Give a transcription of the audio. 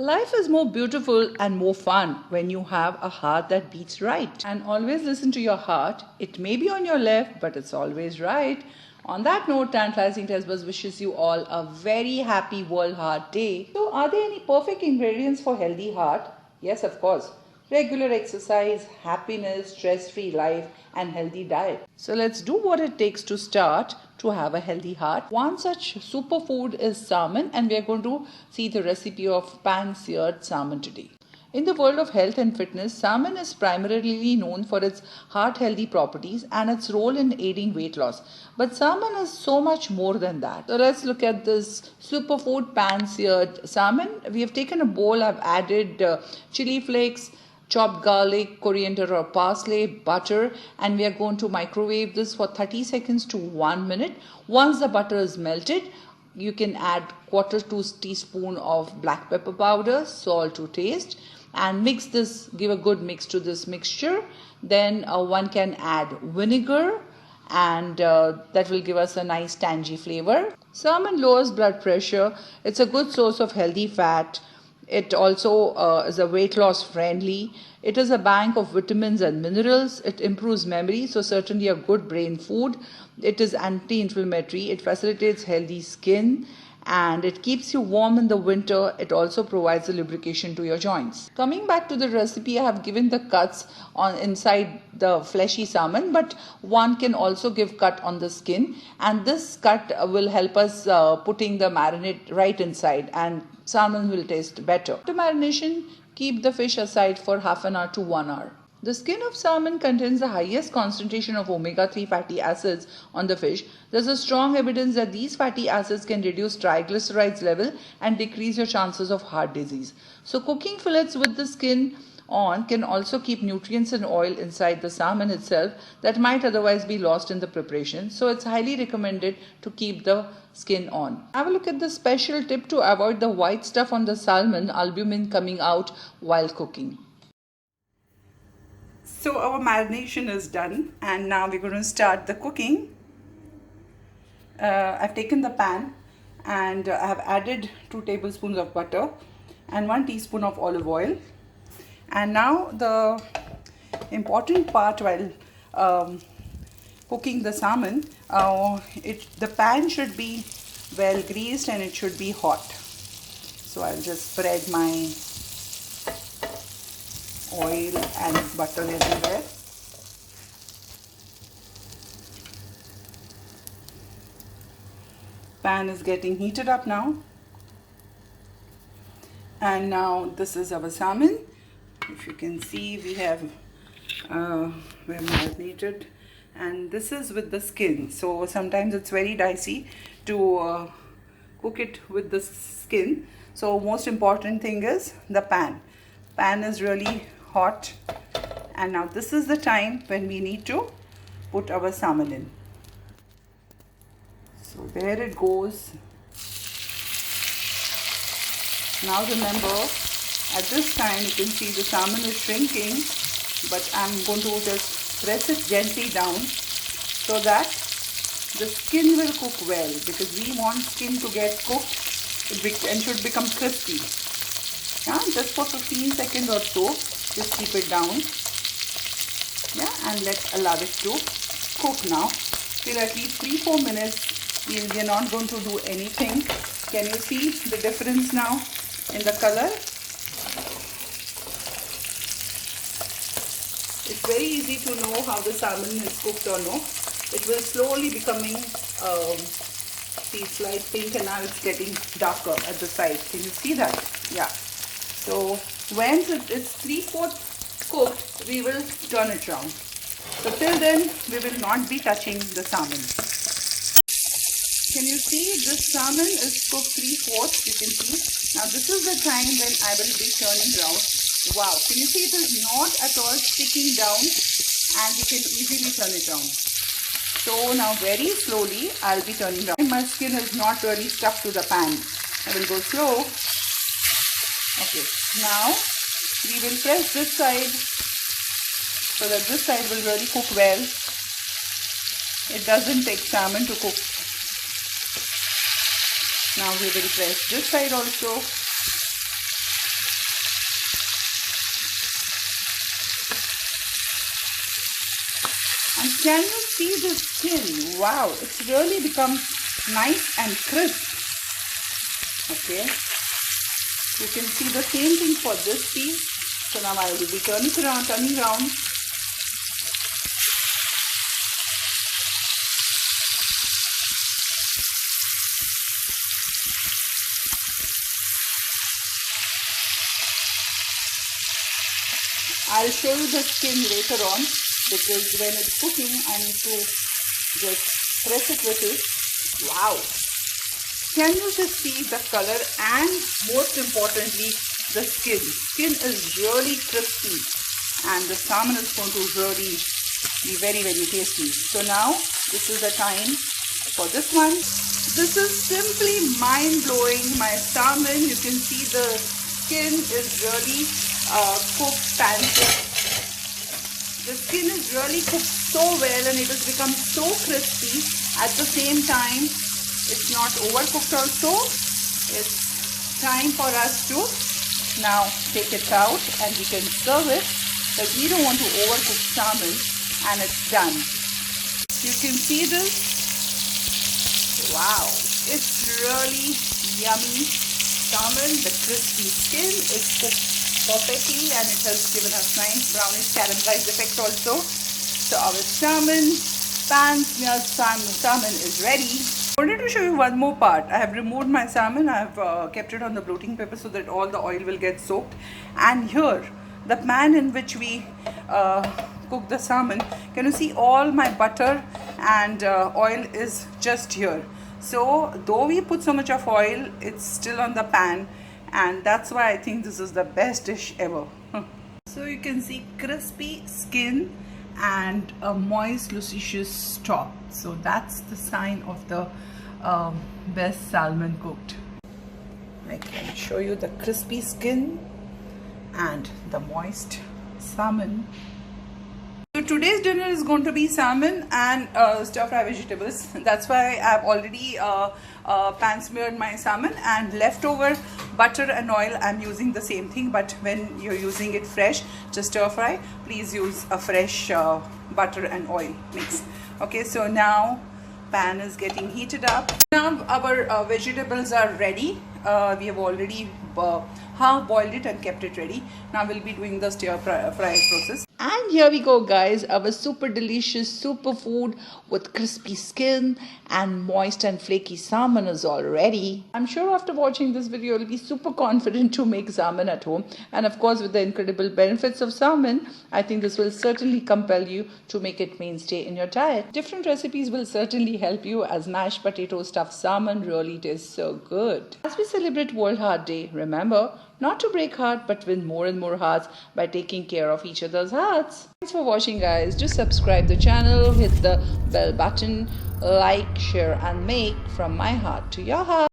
Life is more beautiful and more fun when you have a heart that beats right. And always listen to your heart. It may be on your left, but it's always right. On that note, Tantalizing Test Buzz wishes you all a very happy World Heart Day. So, are there any perfect ingredients for healthy heart? Yes, of course. Regular exercise, happiness, stress-free life, and healthy diet. So let's do what it takes to start to have a healthy heart. One such superfood is salmon, and we are going to see the recipe of pan-seared salmon today. In the world of health and fitness, salmon is primarily known for its heart healthy properties and its role in aiding weight loss. But salmon is so much more than that. So let's look at this superfood pan seared salmon. We have taken a bowl, I've added chili flakes, chopped garlic, coriander or parsley, butter, and we are going to microwave this for 30 seconds to 1 minute. Once the butter is melted, you can add quarter teaspoon of black pepper powder, salt to taste, and mix this, give a good mix to this mixture. Then one can add vinegar, and that will give us a nice tangy flavor. Salmon lowers blood pressure. It's a good source of healthy fat. It also is a weight loss friendly. It is a bank of vitamins and minerals. It improves memory, so certainly a good brain food. It is anti-inflammatory. It facilitates healthy skin, and it keeps you warm in the winter. It also provides a lubrication to your joints. Coming back to the recipe, I have given the cuts on inside the fleshy salmon, but one can also give cut on the skin, and this cut will help us putting the marinade right inside, and salmon will taste better. After marination, keep the fish aside for half an hour to 1 hour. The skin of salmon contains the highest concentration of omega-3 fatty acids on the fish. There's a strong evidence that these fatty acids can reduce triglycerides level and decrease your chances of heart disease. So cooking fillets with the skin on can also keep nutrients and oil inside the salmon itself that might otherwise be lost in the preparation. So it's highly recommended to keep the skin on. Have a look at the special tip to avoid the white stuff on the salmon, albumin coming out while cooking. So our marination is done, and now we're going to start the cooking. I've taken the pan and I have added 2 tablespoons of butter and 1 teaspoon of olive oil. And now the important part while cooking the salmon, the pan should be well greased and it should be hot. So I'll just spread my oil and butter everywhere. Pan is getting heated up now. And now this is our salmon. If you can see, we have we're marinated, and this is with the skin. So sometimes it's very dicey to cook it with the skin. So most important thing is the pan. Pan is really hot, and now this is the time when we need to put our salmon in. So there it goes. Now remember, at this time you can see the salmon is shrinking, but I'm going to just press it gently down so that the skin will cook well, because we want skin to get cooked and should become crispy. Yeah, just for 15 seconds or so, just keep it down. Yeah, and allow it to cook now till at least 3-4 minutes. We are not going to do anything. Can you see the difference now in the color? It's very easy to know how the salmon is cooked or no. It will slowly becoming, see, it's light pink, and now it's getting darker at the side. Can you see that? Yeah. So once it's 3/4 cooked, we will turn it around. So till then, we will not be touching the salmon. Can you see this salmon is cooked 3/4? You can see. Now this is the time when I will be turning around. Wow, can you see it is not at all sticking down, and you can easily turn it around. So now very slowly I'll be turning around. My skin is not really stuck to the pan. I will go slow. Okay, now we will press this side so that this side will really cook well. It doesn't take salmon to cook. Now we will press this side also. And can you see the skin? Wow, it's really become nice and crisp. Okay, you can see the same thing for this piece. So now I will be turning around. I'll show you the skin later on, because when it's cooking I need to just press it little. Wow! Can you just see the color, and most importantly the skin? Skin is really crispy and the salmon is going to really be very tasty. So now this is the time for this one. This is simply mind-blowing. My salmon, you can see the skin is really cooked pancake. The skin is really cooked so well and it has become so crispy. At the same time, it's not overcooked also. It's time for us to now take it out and we can serve it, because we don't want to overcook salmon, and it's done. You can see this. Wow, it's really yummy salmon. The crispy skin is cooked perfectly and it has given us nice brownish caramelized effect also. So our salmon, pan-smeared salmon is ready. I wanted to show you one more part. I have removed my salmon. I have kept it on the blotting paper so that all the oil will get soaked. And here, the pan in which we cook the salmon, can you see all my butter and oil is just here. So though we put so much of oil, it's still on the pan, and that's why I think this is the best dish ever. So you can see crispy skin and a moist luscious top. So that's the sign of the best salmon cooked. I can show you the crispy skin and the moist salmon. So today's dinner is going to be salmon and stir fry vegetables. That's why I've already pan smeared my salmon, and leftover butter and oil I'm using the same thing, but when you're using it fresh, just stir fry, please use a fresh butter and oil mix. Okay, so now pan is getting heated up. Now our vegetables are ready. We have already half boiled it and kept it ready. Now we'll be doing the stir fry process. And here we go, guys, our super delicious superfood with crispy skin and moist and flaky salmon is all ready. I'm sure after watching this video you'll be super confident to make salmon at home, and of course with the incredible benefits of salmon, I think this will certainly compel you to make it mainstay in your diet. Different recipes will certainly help you, as mashed potato stuffed salmon really tastes so good. As we celebrate World Heart Day, remember not to break heart but win more and more hearts by taking care of each other's hearts. Thanks for watching, guys. Just subscribe the channel, hit the bell button, like, share and make from my heart to your heart.